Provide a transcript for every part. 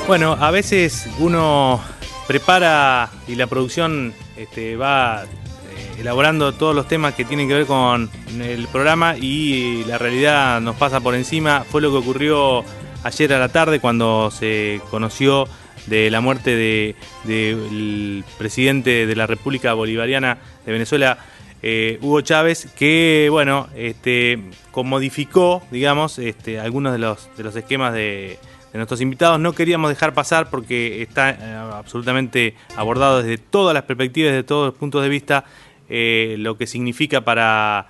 Bueno, a veces uno prepara y la producción va elaborando todos los temas que tienen que ver con el programa y la realidad nos pasa por encima. Fue lo que ocurrió ayer a la tarde cuando se conoció de la muerte del presidente de la República Bolivariana de Venezuela, Hugo Chávez, que bueno, modificó, digamos, algunos de los esquemas de nuestros invitados. No queríamos dejar pasar porque está absolutamente abordado desde todas las perspectivas, desde todos los puntos de vista, lo que significa para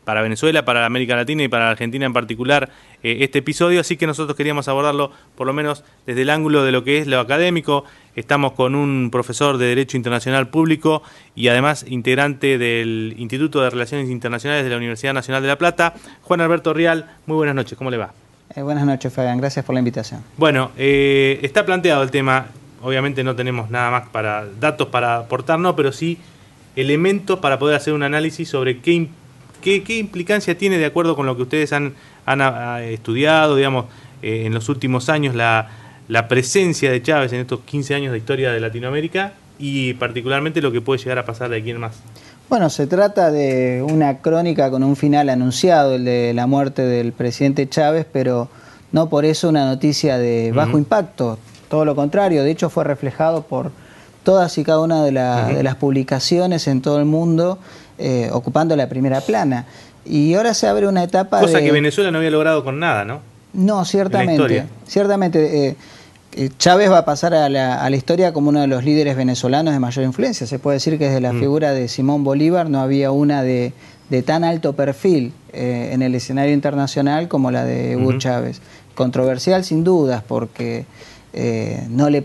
Venezuela, para América Latina y para Argentina en particular este episodio, así que nosotros queríamos abordarlo por lo menos desde el ángulo de lo que es lo académico. Estamos con un profesor de Derecho Internacional Público y además integrante del Instituto de Relaciones Internacionales de la Universidad Nacional de La Plata, Juan Alberto Rial. Muy buenas noches, ¿cómo le va? Buenas noches, Fabián, gracias por la invitación. Bueno, está planteado el tema, obviamente no tenemos nada más datos para aportar, no, pero sí elementos para poder hacer un análisis sobre qué implicancia tiene, de acuerdo con lo que ustedes han estudiado, digamos, en los últimos años, la presencia de Chávez en estos 15 años de historia de Latinoamérica y particularmente lo que puede llegar a pasar de aquí en más. Bueno, se trata de una crónica con un final anunciado, el de la muerte del presidente Chávez, pero no por eso una noticia de bajo impacto, todo lo contrario. De hecho, fue reflejado por todas y cada una de las publicaciones en todo el mundo, ocupando la primera plana. Y ahora se abre una etapa cosa que Venezuela no había logrado con nada, ¿no? No, ciertamente. Ciertamente. Chávez va a pasar a la historia como uno de los líderes venezolanos de mayor influencia. Se puede decir que desde la figura de Simón Bolívar no había una de tan alto perfil en el escenario internacional como la de Hugo Chávez. Controversial sin dudas, porque no le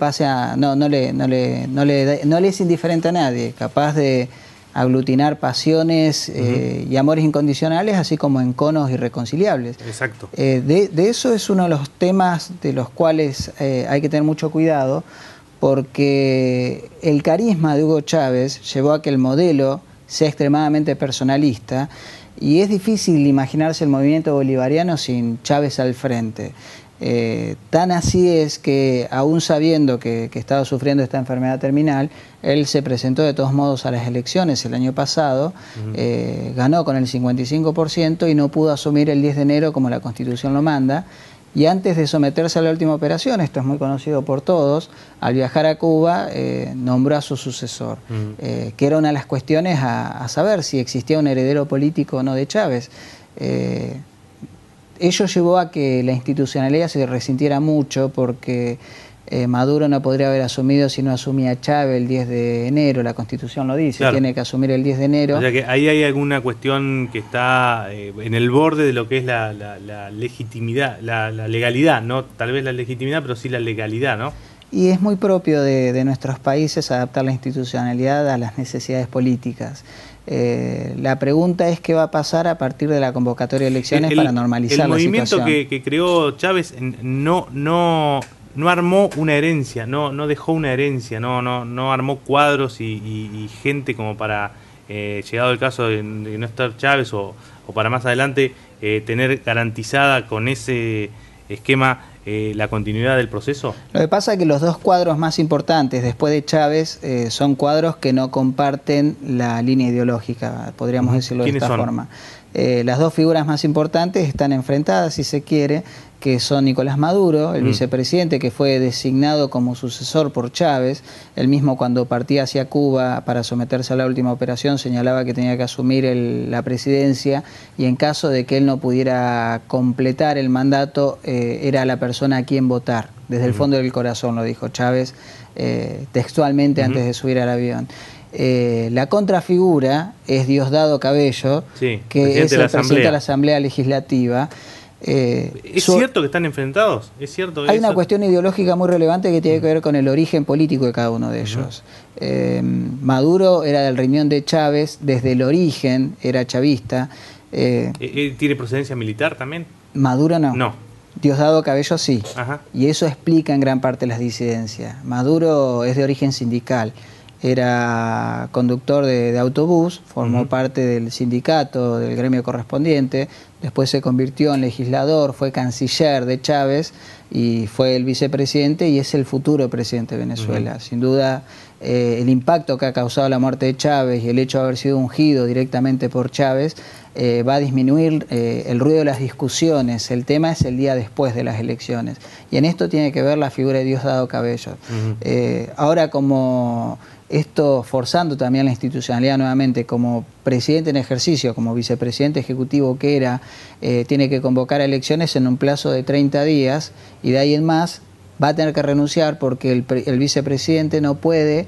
es indiferente a nadie, capaz de aglutinar pasiones y amores incondicionales, así como enconos irreconciliables. Exacto. De eso es uno de los temas de los cuales hay que tener mucho cuidado, porque el carisma de Hugo Chávez llevó a que el modelo sea extremadamente personalista, y es difícil imaginarse el movimiento bolivariano sin Chávez al frente. Tan así es que, aún sabiendo que estaba sufriendo esta enfermedad terminal, él se presentó de todos modos a las elecciones el año pasado, ganó con el 55% y no pudo asumir el 10 de enero como la Constitución lo manda. Y antes de someterse a la última operación, esto es muy conocido por todos, al viajar a Cuba nombró a su sucesor, que era una de las cuestiones a saber si existía un heredero político o no de Chávez. Ello llevó a que la institucionalidad se resintiera mucho, porque Maduro no podría haber asumido si no asumía Chávez el 10 de enero, la Constitución lo dice, claro. Tiene que asumir el 10 de enero. O sea que ahí hay alguna cuestión que está en el borde de lo que es la legitimidad, la legalidad, no tal vez la legitimidad, pero sí la legalidad, ¿no? Y es muy propio de nuestros países adaptar la institucionalidad a las necesidades políticas. La pregunta es qué va a pasar a partir de la convocatoria de elecciones para normalizar la situación. El movimiento que creó Chávez no armó una herencia, no dejó una herencia, no armó cuadros y gente como para, llegado el caso de no estar Chávez o para más adelante, tener garantizada con ese esquema la continuidad del proceso. Lo que pasa es que los dos cuadros más importantes después de Chávez son cuadros que no comparten la línea ideológica, podríamos decirlo de esta forma. Las dos figuras más importantes están enfrentadas, si se quiere, que son Nicolás Maduro, el vicepresidente, que fue designado como sucesor por Chávez. Él mismo, cuando partía hacia Cuba para someterse a la última operación, señalaba que tenía que asumir la presidencia, y en caso de que él no pudiera completar el mandato, era la persona a quien votar. Desde el fondo del corazón, lo dijo Chávez textualmente antes de subir al avión. La contrafigura es Diosdado Cabello, sí, que es el presidente de la Asamblea Legislativa. ¿Es cierto que están enfrentados? ¿Es cierto hay una cuestión ideológica muy relevante que tiene que ver con el origen político de cada uno de ellos. Maduro era del riñón de Chávez, desde el origen era chavista. ¿Tiene procedencia militar también? Maduro no. No. Diosdado Cabello sí. Ajá. Y eso explica en gran parte las disidencias. Maduro es de origen sindical. era conductor de autobús, formó parte del sindicato, del gremio correspondiente, después se convirtió en legislador, fue canciller de Chávez y fue el vicepresidente y es el futuro presidente de Venezuela. Sin duda, el impacto que ha causado la muerte de Chávez y el hecho de haber sido ungido directamente por Chávez va a disminuir el ruido de las discusiones. El tema es el día después de las elecciones. Y en esto tiene que ver la figura de Diosdado Cabello. Ahora, como esto forzando también la institucionalidad nuevamente, como presidente en ejercicio, como vicepresidente ejecutivo que era, tiene que convocar a elecciones en un plazo de 30 días y de ahí en más va a tener que renunciar porque el vicepresidente no puede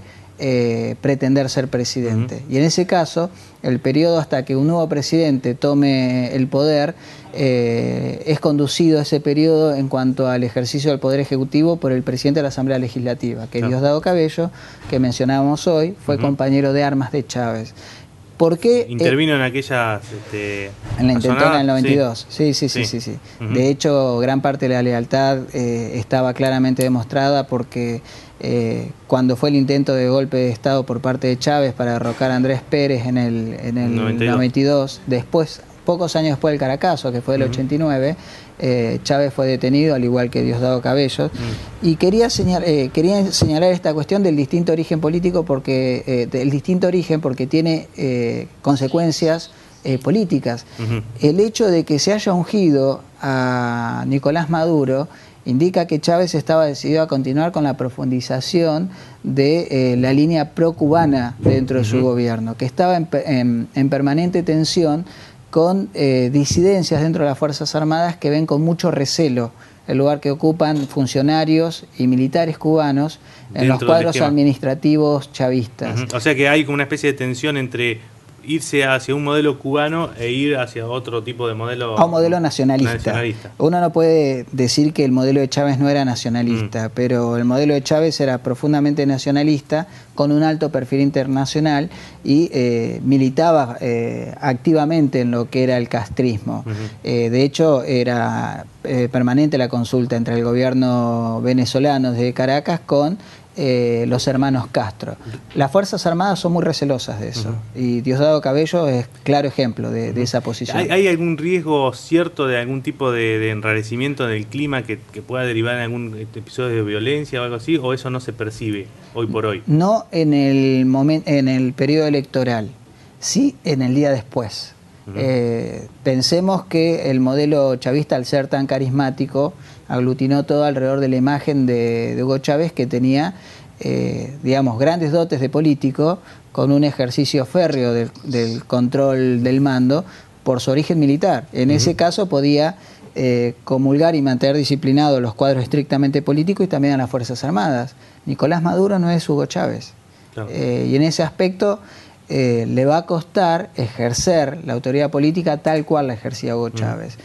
pretender ser presidente. Y en ese caso, el periodo hasta que un nuevo presidente tome el poder es conducido ese periodo en cuanto al ejercicio del poder ejecutivo por el presidente de la Asamblea Legislativa, que Diosdado Cabello, que mencionábamos hoy, fue compañero de armas de Chávez. ¿Por qué? Intervino en aquellas... en la intentona del 92. Sí. De hecho, gran parte de la lealtad estaba claramente demostrada porque cuando fue el intento de golpe de Estado por parte de Chávez para derrocar a Andrés Pérez en el 92, después, pocos años después del Caracazo, que fue el 89, Chávez fue detenido, al igual que Diosdado Cabello. Y quería señalar esta cuestión del distinto origen político, porque tiene consecuencias políticas. El hecho de que se haya ungido a Nicolás Maduro indica que Chávez estaba decidido a continuar con la profundización de la línea pro-cubana dentro de su gobierno, que estaba en permanente tensión con disidencias dentro de las Fuerzas Armadas que ven con mucho recelo el lugar que ocupan funcionarios y militares cubanos en los cuadros administrativos chavistas. O sea que hay como una especie de tensión entre irse hacia un modelo cubano e ir hacia otro tipo de modelo... A un modelo nacionalista. Uno no puede decir que el modelo de Chávez no era nacionalista, pero el modelo de Chávez era profundamente nacionalista, con un alto perfil internacional y militaba activamente en lo que era el castrismo. De hecho, era permanente la consulta entre el gobierno venezolano de Caracas con los hermanos Castro. Las Fuerzas Armadas son muy recelosas de eso y Diosdado Cabello es claro ejemplo de esa posición. ¿Hay algún riesgo cierto de algún tipo de enrarecimiento del clima que pueda derivar en algún episodio de violencia o algo así, o eso no se percibe hoy por hoy? No en el periodo electoral, sí en el día después. Pensemos que el modelo chavista, al ser tan carismático, aglutinó todo alrededor de la imagen de Hugo Chávez, que tenía, digamos, grandes dotes de político, con un ejercicio férreo del control del mando por su origen militar. En ese caso podía comulgar y mantener disciplinados los cuadros estrictamente políticos y también a las Fuerzas Armadas. Nicolás Maduro no es Hugo Chávez. Claro. Y en ese aspecto le va a costar ejercer la autoridad política tal cual la ejercía Hugo Chávez.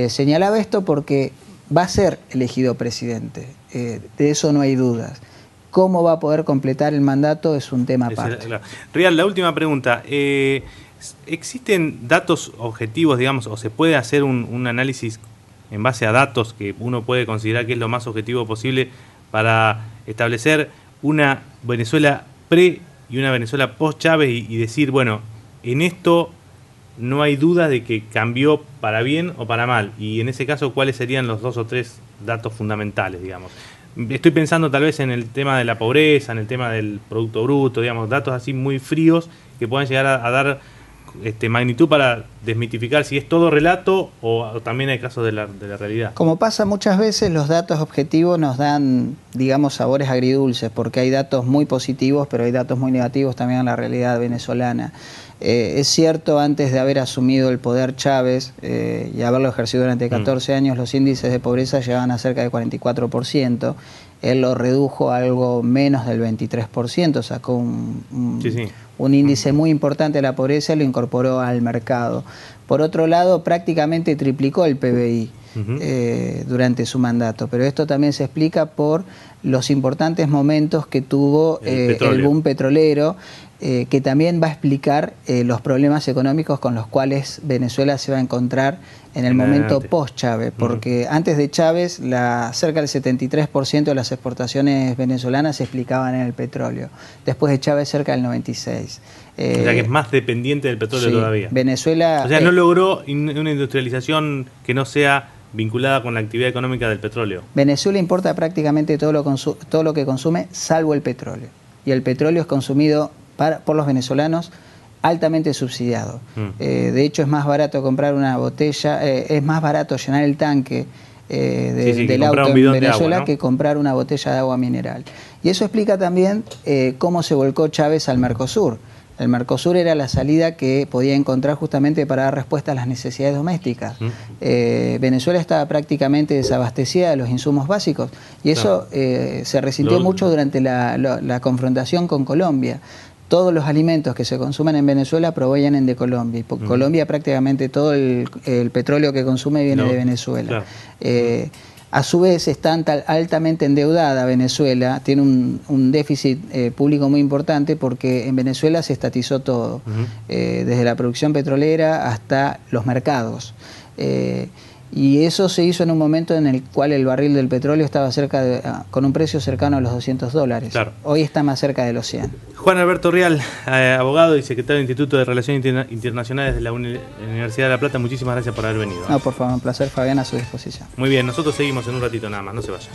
Señalaba esto porque va a ser elegido presidente, de eso no hay dudas. ¿Cómo va a poder completar el mandato? Es un tema aparte. Claro. Rial, la última pregunta. ¿Existen datos objetivos, digamos, o se puede hacer un análisis en base a datos que uno puede considerar que es lo más objetivo posible para establecer una Venezuela pre y una Venezuela post-Chávez y decir, bueno, en esto no hay duda de que cambió para bien o para mal? Y en ese caso, ¿cuáles serían los 2 o 3 datos fundamentales, digamos? Estoy pensando tal vez en el tema de la pobreza, en el tema del Producto Bruto, digamos, datos así muy fríos que puedan llegar a dar magnitud para desmitificar si es todo relato o también hay casos de la realidad. Como pasa muchas veces, los datos objetivos nos dan, digamos, sabores agridulces, porque hay datos muy positivos, pero hay datos muy negativos también en la realidad venezolana. Es cierto, antes de haber asumido el poder Chávez y haberlo ejercido durante 14 años, los índices de pobreza llegaban a cerca del 44%. Él lo redujo a algo menos del 23%, sacó un índice muy importante de la pobreza y lo incorporó al mercado. Por otro lado, prácticamente triplicó el PBI. durante su mandato, pero esto también se explica por los importantes momentos que tuvo el boom petrolero, que también va a explicar los problemas económicos con los cuales Venezuela se va a encontrar en el momento post-Chávez, porque antes de Chávez cerca del 73% de las exportaciones venezolanas se explicaban en el petróleo, después de Chávez cerca del 96%. O sea que es más dependiente del petróleo todavía. Venezuela... O sea, no logró una industrialización que no sea vinculada con la actividad económica del petróleo. Venezuela importa prácticamente todo lo que consume, salvo el petróleo. Y el petróleo es consumido por los venezolanos altamente subsidiado. De hecho, es más barato comprar una botella, es más barato llenar el tanque del auto en Venezuela, ¿no?, que comprar una botella de agua mineral. Y eso explica también cómo se volcó Chávez al Mercosur. El Mercosur era la salida que podía encontrar justamente para dar respuesta a las necesidades domésticas. Venezuela estaba prácticamente desabastecida de los insumos básicos y eso se resintió mucho durante la confrontación con Colombia. Todos los alimentos que se consumen en Venezuela provienen de Colombia. Y Colombia prácticamente todo el petróleo que consume viene de Venezuela. A su vez está altamente endeudada Venezuela, tiene un déficit público muy importante porque en Venezuela se estatizó todo, desde la producción petrolera hasta los mercados. Y eso se hizo en un momento en el cual el barril del petróleo estaba con un precio cercano a los $200. Claro. Hoy está más cerca de los 100. Juan Alberto Rial, abogado y secretario del Instituto de Relaciones Internacionales de la Universidad de La Plata, muchísimas gracias por haber venido. No, por favor, un placer, Fabián, a su disposición. Muy bien, nosotros seguimos en un ratito nada más, no se vayan.